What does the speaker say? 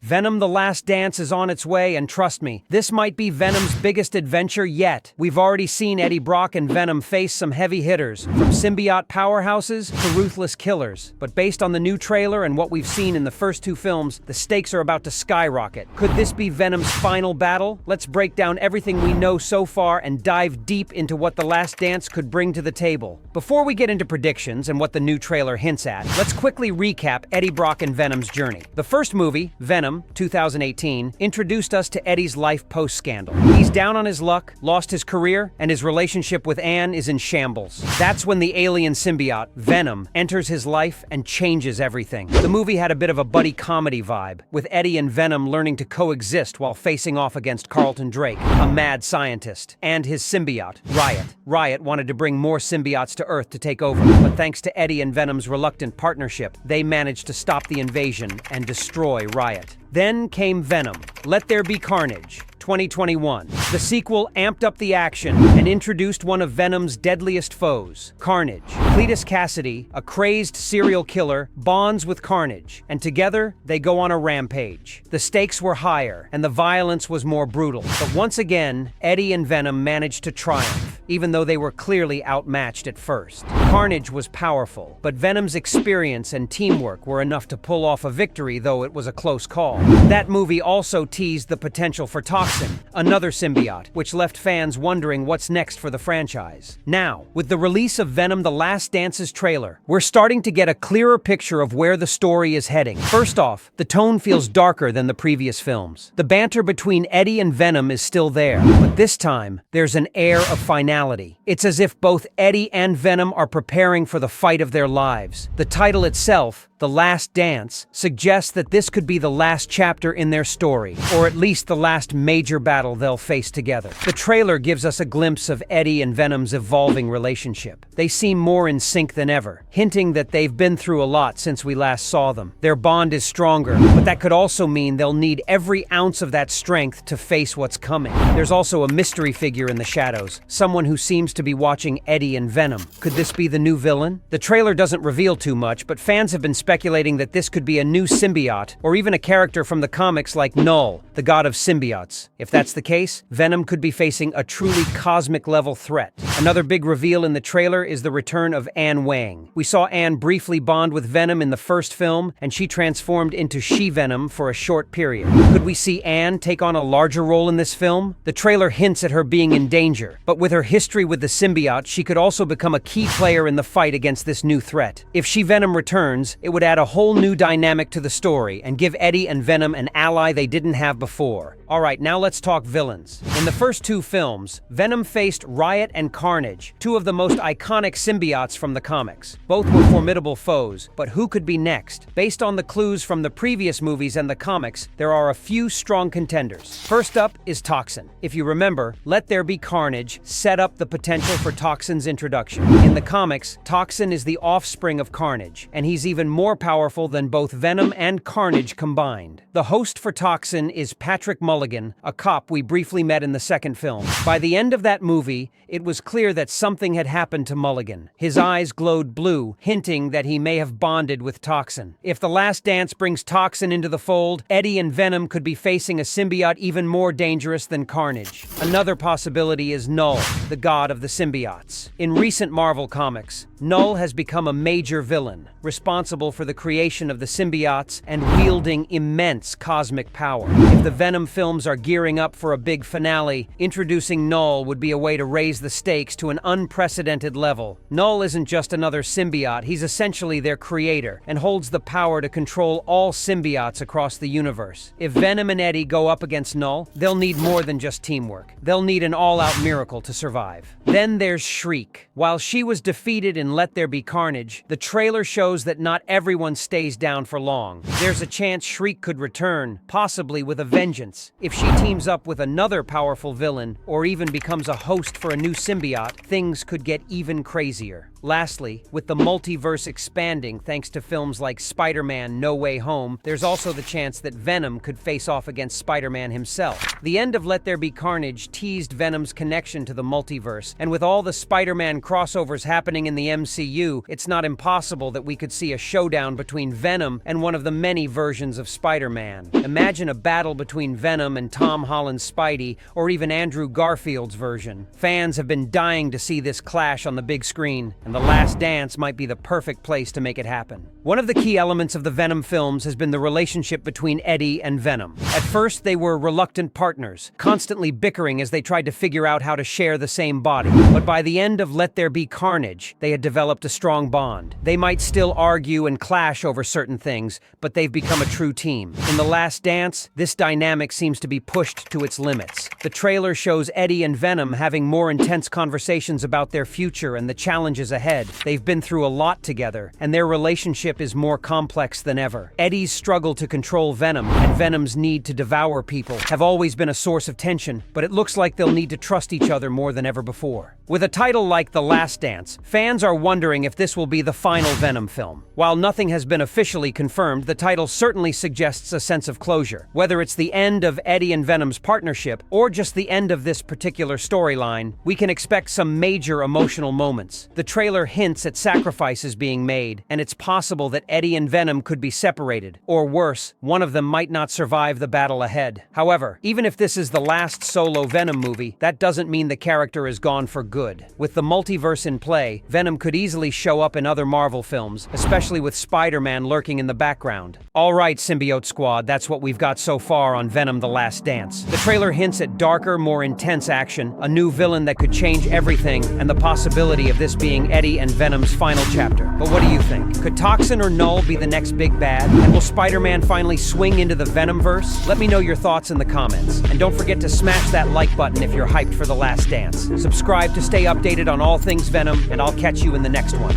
Venom: The Last Dance is on its way, and trust me, this might be Venom's biggest adventure yet. We've already seen Eddie Brock and Venom face some heavy hitters, from symbiote powerhouses to ruthless killers. But based on the new trailer and what we've seen in the first two films, the stakes are about to skyrocket. Could this be Venom's final battle? Let's break down everything we know so far and dive deep into what The Last Dance could bring to the table. Before we get into predictions and what the new trailer hints at, let's quickly recap Eddie Brock and Venom's journey. The first movie, Venom, 2018, introduced us to Eddie's life post-scandal. He's down on his luck, lost his career, and his relationship with Anne is in shambles. That's when the alien symbiote, Venom, enters his life and changes everything. The movie had a bit of a buddy comedy vibe, with Eddie and Venom learning to coexist while facing off against Carlton Drake, a mad scientist, and his symbiote, Riot. Riot wanted to bring more symbiotes to Earth to take over, but thanks to Eddie and Venom's reluctant partnership, they managed to stop the invasion and destroy Riot. Then came Venom: Let There Be Carnage, 2021. The sequel amped up the action and introduced one of Venom's deadliest foes, Carnage. Cletus Cassidy, a crazed serial killer, bonds with Carnage, and together they go on a rampage. The stakes were higher, and the violence was more brutal. But once again, Eddie and Venom managed to triumph, even though they were clearly outmatched at first. Carnage was powerful, but Venom's experience and teamwork were enough to pull off a victory, though it was a close call. That movie also teased the potential for Toxin, another symbiote, which left fans wondering what's next for the franchise. Now, with the release of Venom: The Last Dance's trailer, we're starting to get a clearer picture of where the story is heading. First off, the tone feels darker than the previous films. The banter between Eddie and Venom is still there, but this time, there's an air of finality. It's as if both Eddie and Venom are preparing for the fight of their lives. The title itself, The Last Dance, suggests that this could be the last chapter in their story, or at least the last major battle they'll face together. The trailer gives us a glimpse of Eddie and Venom's evolving relationship. They seem more in sync than ever, hinting that they've been through a lot since we last saw them. Their bond is stronger, but that could also mean they'll need every ounce of that strength to face what's coming. There's also a mystery figure in the shadows, someone who seems to be watching Eddie and Venom. Could this be the new villain? The trailer doesn't reveal too much, but fans have been speculating that this could be a new symbiote, or even a character from the comics like Knull, the god of symbiotes. If that's the case, Venom could be facing a truly cosmic-level threat. Another big reveal in the trailer is the return of Anne Wang. We saw Anne briefly bond with Venom in the first film, and she transformed into She-Venom for a short period. Could we see Anne take on a larger role in this film? The trailer hints at her being in danger, but with her history with the symbiote, she could also become a key player in the fight against this new threat. If She-Venom returns, it would add a whole new dynamic to the story and give Eddie and Venom an ally they didn't have before. Alright, now let's talk villains. In the first two films, Venom faced Riot and Carnage, two of the most iconic symbiotes from the comics. Both were formidable foes, but who could be next? Based on the clues from the previous movies and the comics, there are a few strong contenders. First up is Toxin. If you remember, Let There Be Carnage set up the potential for Toxin's introduction. In the comics, Toxin is the offspring of Carnage, and he's even more powerful than both Venom and Carnage combined. The host for Toxin is Patrick Mulligan, a cop we briefly met in the second film. By the end of that movie, it was clear that something had happened to Mulligan. His eyes glowed blue, hinting that he may have bonded with Toxin. If The Last Dance brings Toxin into the fold, Eddie and Venom could be facing a symbiote even more dangerous than Carnage. Another possibility is Knull, the god of the symbiotes. In recent Marvel comics, Knull has become a major villain, responsible for the creation of the symbiotes and wielding immense cosmic power. If the Venom films are gearing up for a big finale, introducing Knull would be a way to raise the stakes to an unprecedented level. Knull isn't just another symbiote, he's essentially their creator, and holds the power to control all symbiotes across the universe. If Venom and Eddie go up against Knull, they'll need more than just teamwork. They'll need an all-out miracle to survive. Then there's Shriek. While she was defeated in Let There Be Carnage, the trailer shows that not everyone stays down for long. There's a chance Shriek could return, possibly with a vengeance. If she teams up with another powerful villain, or even becomes a host for a new symbiote, things could get even crazier. Lastly, with the multiverse expanding thanks to films like Spider-Man: No Way Home, there's also the chance that Venom could face off against Spider-Man himself. The end of Let There Be Carnage teased Venom's connection to the multiverse, and with all the Spider-Man crossovers happening in the MCU, it's not impossible that we could see a showdown between Venom and one of the many versions of Spider-Man. Imagine a battle between Venom and Tom Holland's Spidey, or even Andrew Garfield's version. Fans have been dying to see this clash on the big screen, and The Last Dance might be the perfect place to make it happen. One of the key elements of the Venom films has been the relationship between Eddie and Venom. At first, they were reluctant partners, constantly bickering as they tried to figure out how to share the same body. But by the end of Let There Be Carnage, they had developed a strong bond. They might still argue and clash over certain things, but they've become a true team. In The Last Dance, this dynamic seems to be pushed to its limits. The trailer shows Eddie and Venom having more intense conversations about their future and the challenges ahead. They've been through a lot together, and their relationship is more complex than ever. Eddie's struggle to control Venom and Venom's need to devour people have always been a source of tension, but it looks like they'll need to trust each other more than ever before. With a title like The Last Dance, fans are wondering if this will be the final Venom film. While nothing has been officially confirmed, the title certainly suggests a sense of closure. Whether it's the end of Eddie and Venom's partnership, or just the end of this particular storyline, we can expect some major emotional moments. The trailer hints at sacrifices being made, and it's possible that Eddie and Venom could be separated. Or worse, one of them might not survive the battle ahead. However, even if this is the last solo Venom movie, that doesn't mean the character is gone for good. With the multiverse in play, Venom could easily show up in other Marvel films, especially with Spider-Man lurking in the background. Alright, Symbiote Squad, that's what we've got so far on Venom: The Last Dance. The trailer hints at darker, more intense action, a new villain that could change everything, and the possibility of this being Eddie and Venom's final chapter. But what do you think? Could Toxin or Knull be the next big bad? And will Spider-Man finally swing into the Venomverse? Let me know your thoughts in the comments. And don't forget to smash that like button if you're hyped for The Last Dance. Subscribe to stay updated on all things Venom, and I'll catch you in the next one.